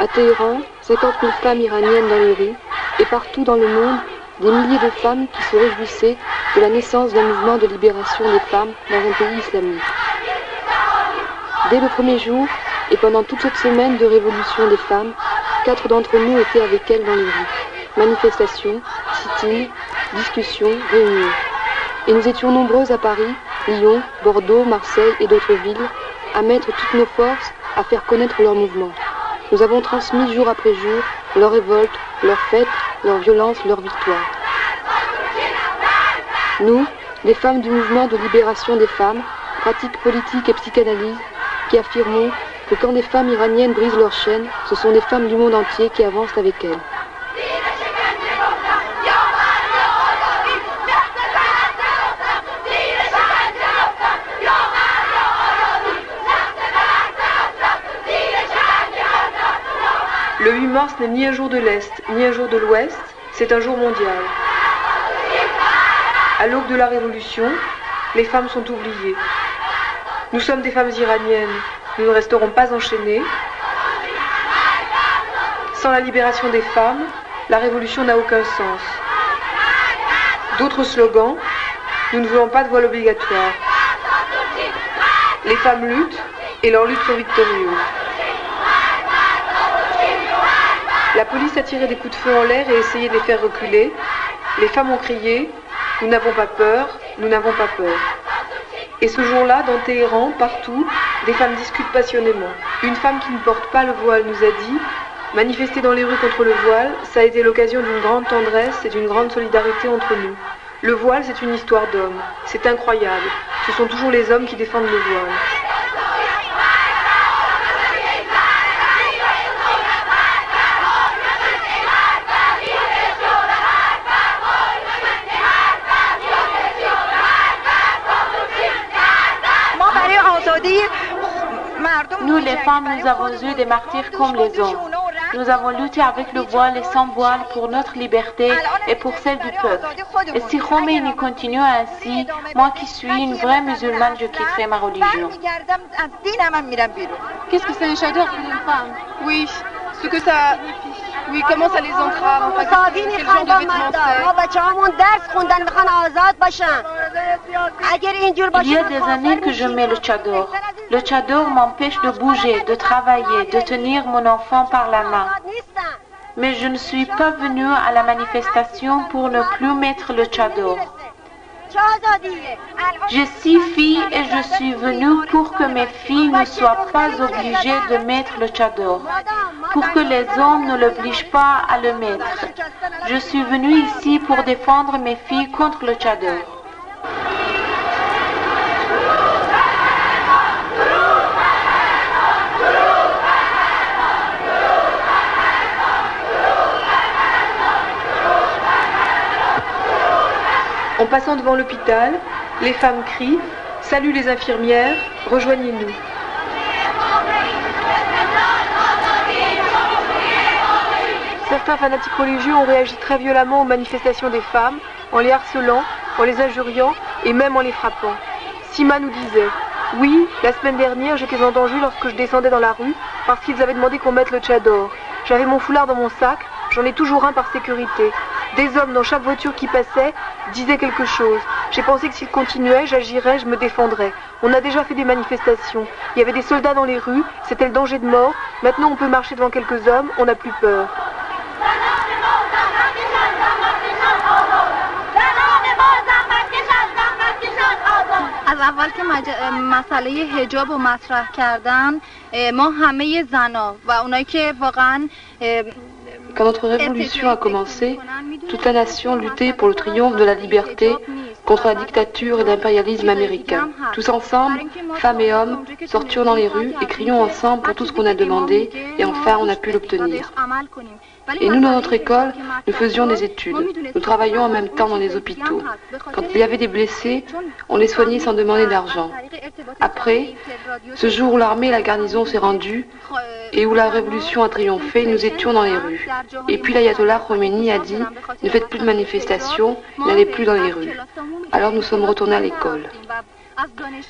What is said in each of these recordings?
À Téhéran, 50 000 femmes iraniennes dans les rues, et partout dans le monde, des milliers de femmes qui se réjouissaient de la naissance d'un mouvement de libération des femmes dans un pays islamique. Dès le premier jour, et pendant toute cette semaine de révolution des femmes, 4 d'entre nous étaient avec elles dans les rues. Manifestations, sit-ins, discussions, réunions. Et nous étions nombreuses à Paris, Lyon, Bordeaux, Marseille et d'autres villes, à mettre toutes nos forces à faire connaître leur mouvement. Nous avons transmis jour après jour leur révolte, leur fête, leur violence, leur victoire. Nous, les femmes du mouvement de libération des femmes, pratiques politiques et psychanalyse, qui affirmons que quand des femmes iraniennes brisent leurs chaînes, ce sont des femmes du monde entier qui avancent avec elles. Le 8 mars n'est ni un jour de l'Est, ni un jour de l'Ouest, c'est un jour mondial. À l'aube de la Révolution, les femmes sont oubliées. Nous sommes des femmes iraniennes, nous ne resterons pas enchaînées. Sans la libération des femmes, la Révolution n'a aucun sens. D'autres slogans, nous ne voulons pas de voile obligatoire. Les femmes luttent et leurs luttes sont victorieuses. La police a tiré des coups de feu en l'air et essayé de les faire reculer. Les femmes ont crié « Nous n'avons pas peur, nous n'avons pas peur ». Et ce jour-là, dans Téhéran, partout, des femmes discutent passionnément. Une femme qui ne porte pas le voile nous a dit « Manifester dans les rues contre le voile, ça a été l'occasion d'une grande tendresse et d'une grande solidarité entre nous. Le voile, c'est une histoire d'hommes. C'est incroyable. Ce sont toujours les hommes qui défendent le voile. » Nous, les femmes, nous avons eu des martyrs comme les hommes. Nous avons lutté avec le voile et sans voile pour notre liberté et pour celle du peuple. Et si Khomeini continue ainsi, moi qui suis une vraie musulmane, je quitterai ma religion. Qu'est-ce que c'est un chador pour une femme? Oui, ce que ça... Oui, comment ça les entrave? Enfin, quel genre de vêtements c'est? Il y a des années que je mets le tchador. Le tchador m'empêche de bouger, de travailler, de tenir mon enfant par la main. Mais je ne suis pas venue à la manifestation pour ne plus mettre le tchador. J'ai 6 filles et je suis venue pour que mes filles ne soient pas obligées de mettre le tchador, pour que les hommes ne l'obligent pas à le mettre. Je suis venue ici pour défendre mes filles contre le tchador. En passant devant l'hôpital, les femmes crient « Salut les infirmières, rejoignez-nous ». Certains fanatiques religieux ont réagi très violemment aux manifestations des femmes, en les harcelant, en les injuriant et même en les frappant. Sima nous disait « Oui, la semaine dernière, j'étais en danger lorsque je descendais dans la rue parce qu'ils avaient demandé qu'on mette le tchador. J'avais mon foulard dans mon sac, j'en ai toujours un par sécurité. Des hommes dans chaque voiture qui passait disaient quelque chose. J'ai pensé que s'ils continuaient, j'agirais, je me défendrais. On a déjà fait des manifestations. Il y avait des soldats dans les rues, c'était le danger de mort. Maintenant, on peut marcher devant quelques hommes, on n'a plus peur. از اول که مسئله حجاب رو مطرح کردن ما همه زنا و اونایی که واقعا Quand notre révolution a commencé, toute la nation luttait pour le triomphe de la liberté contre la dictature et l'impérialisme américain. Tous ensemble, femmes et hommes, sortions dans les rues et crions ensemble pour tout ce qu'on a demandé et enfin on a pu l'obtenir. Et nous, dans notre école, nous faisions des études. Nous travaillions en même temps dans les hôpitaux. Quand il y avait des blessés, on les soignait sans demander d'argent. Après, ce jour où l'armée et la garnison s'est rendue et où la révolution a triomphé, nous étions dans les rues. Et puis l'ayatollah Khomeini a dit « Ne faites plus de manifestations, n'allez plus dans les rues ». Alors nous sommes retournés à l'école.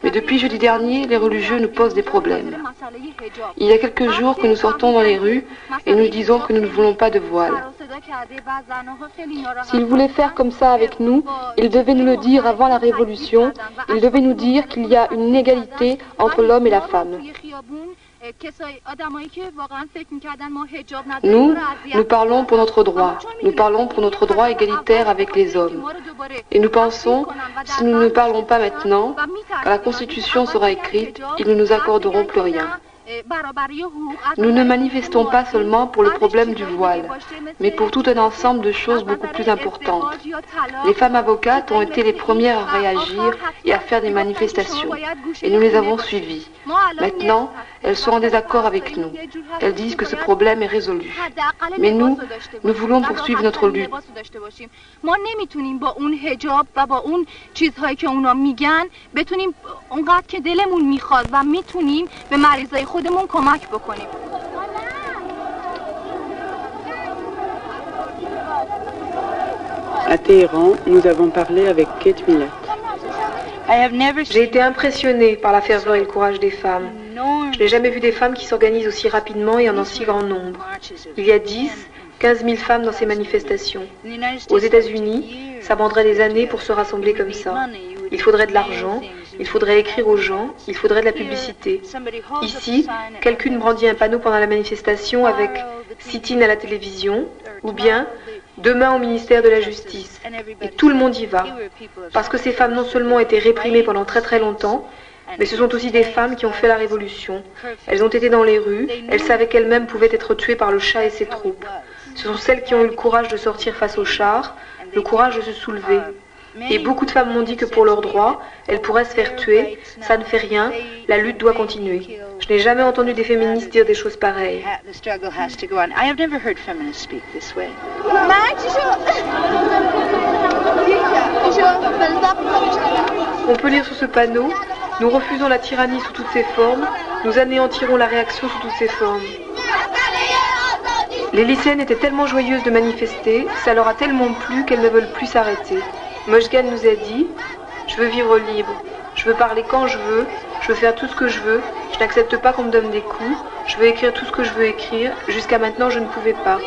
Mais depuis jeudi dernier, les religieux nous posent des problèmes. Il y a quelques jours que nous sortons dans les rues et nous disons que nous ne voulons pas de voile. S'ils voulaient faire comme ça avec nous, ils devaient nous le dire avant la Révolution. Ils devaient nous dire qu'il y a une inégalité entre l'homme et la femme. Nous parlons pour notre droit. Nous parlons pour notre droit égalitaire avec les hommes. Et nous pensons, si nous ne parlons pas maintenant, quand la Constitution sera écrite, ils ne nous accorderont plus rien. Nous ne manifestons pas seulement pour le problème du voile, mais pour tout un ensemble de choses beaucoup plus importantes. Les femmes avocates ont été les premières à réagir et à faire des manifestations, et nous les avons suivies. Maintenant, elles sont en désaccord avec nous. Elles disent que ce problème est résolu. Mais nous voulons poursuivre notre lutte. À Téhéran, nous avons parlé avec Kate Millett. J'ai été impressionnée par la ferveur et le courage des femmes. Je n'ai jamais vu des femmes qui s'organisent aussi rapidement et en si grand nombre. Il y a 15 000 femmes dans ces manifestations. Aux États-Unis, ça prendrait des années pour se rassembler comme ça. Il faudrait de l'argent, il faudrait écrire aux gens, il faudrait de la publicité. Ici, quelqu'un brandit un panneau pendant la manifestation avec « sit-in à la télévision » ou bien « demain au ministère de la Justice ». Et tout le monde y va. Parce que ces femmes non seulement ont été réprimées pendant très très longtemps, mais ce sont aussi des femmes qui ont fait la révolution. Elles ont été dans les rues, elles savaient qu'elles-mêmes pouvaient être tuées par le Shah et ses troupes. Ce sont celles qui ont eu le courage de sortir face au char, le courage de se soulever. Et beaucoup de femmes m'ont dit que pour leurs droits, elles pourraient se faire tuer, ça ne fait rien, la lutte doit continuer. Je n'ai jamais entendu des féministes dire des choses pareilles. On peut lire sur ce panneau, nous refusons la tyrannie sous toutes ses formes, nous anéantirons la réaction sous toutes ses formes. Les lycéennes étaient tellement joyeuses de manifester, ça leur a tellement plu qu'elles ne veulent plus s'arrêter. Mojgan nous a dit « Je veux vivre libre, je veux parler quand je veux faire tout ce que je veux, je n'accepte pas qu'on me donne des coups, je veux écrire tout ce que je veux écrire, jusqu'à maintenant je ne pouvais pas.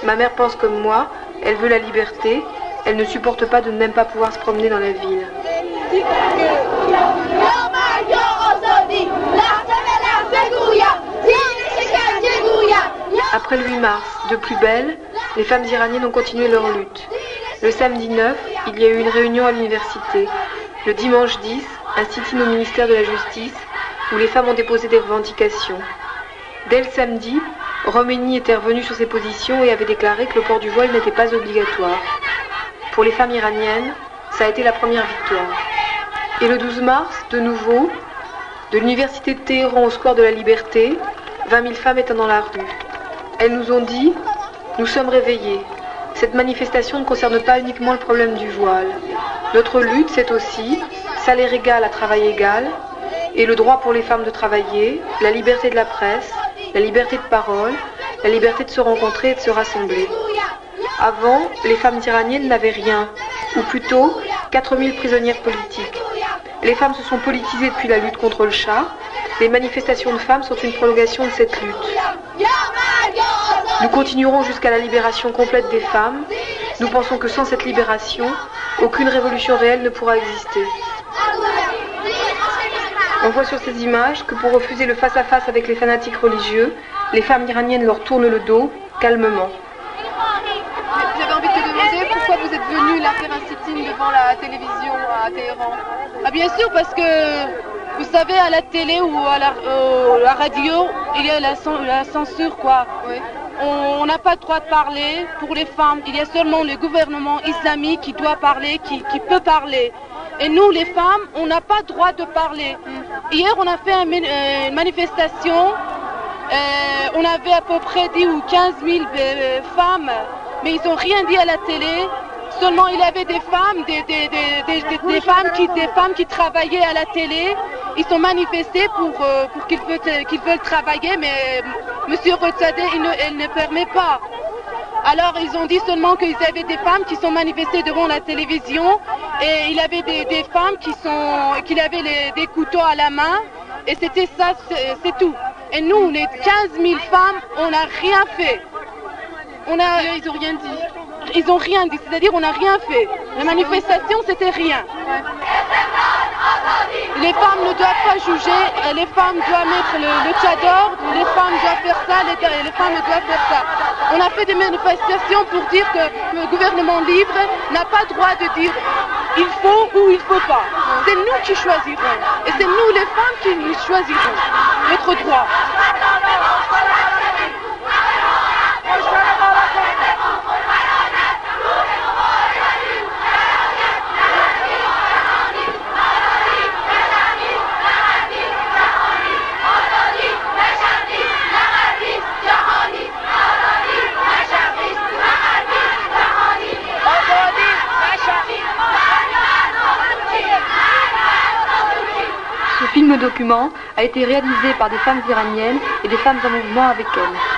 Ma mère pense comme moi, elle veut la liberté, elle ne supporte pas de ne même pas pouvoir se promener dans la ville. » Après le 8 mars, de plus belle, les femmes iraniennes ont continué leur lutte. Le samedi 9, il y a eu une réunion à l'université. Le dimanche 10, un sit-in au ministère de la Justice, où les femmes ont déposé des revendications. Dès le samedi, Khomeini était revenu sur ses positions et avait déclaré que le port du voile n'était pas obligatoire. Pour les femmes iraniennes, ça a été la première victoire. Et le 12 mars, de nouveau, de l'université de Téhéran au square de la Liberté, 20 000 femmes étaient dans la rue. Elles nous ont dit « Nous sommes réveillés. Cette manifestation ne concerne pas uniquement le problème du voile. Notre lutte, c'est aussi salaire égal à travail égal et le droit pour les femmes de travailler, la liberté de la presse, la liberté de parole, la liberté de se rencontrer et de se rassembler. » Avant, les femmes iraniennes n'avaient rien, ou plutôt 4000 prisonnières politiques. Les femmes se sont politisées depuis la lutte contre le Shah. Les manifestations de femmes sont une prolongation de cette lutte. Nous continuerons jusqu'à la libération complète des femmes. Nous pensons que sans cette libération, aucune révolution réelle ne pourra exister. On voit sur ces images que pour refuser le face-à-face avec les fanatiques religieux, les femmes iraniennes leur tournent le dos, calmement. J'avais envie de te demander pourquoi vous êtes venu là faire un sit-in devant la télévision à Téhéran. Ah bien sûr, parce que vous savez, à la télé ou à la radio, il y a la censure, quoi. Oui. On n'a pas le droit de parler pour les femmes. Il y a seulement le gouvernement islamique qui doit parler, qui peut parler. Et nous, les femmes, on n'a pas le droit de parler. Hier, on a fait une manifestation. On avait à peu près 10 ou 15 000 femmes, mais ils n'ont rien dit à la télé. Seulement, il y avait des femmes, des femmes qui travaillaient à la télé. Ils sont manifestés pour qu'ils veulent travailler, mais M. Rotzadeh, il ne permet pas. Alors ils ont dit seulement qu'ils avaient des femmes qui sont manifestées devant la télévision et il y avait des femmes qui avaient des couteaux à la main et c'était ça, c'est tout. Et nous, les 15 000 femmes, on n'a rien fait. Ils n'ont rien dit. Ils n'ont rien dit, c'est-à-dire on n'a rien fait. La manifestation, c'était rien. Les femmes ne doivent pas juger, les femmes doivent mettre le tchador, les femmes doivent faire ça, les femmes doivent faire ça. On a fait des manifestations pour dire que le gouvernement libre n'a pas le droit de dire il faut ou il ne faut pas. C'est nous qui choisirons. Et c'est nous les femmes qui choisirons notre droit. Ce film document a été réalisé par des femmes iraniennes et des femmes en mouvement avec elles.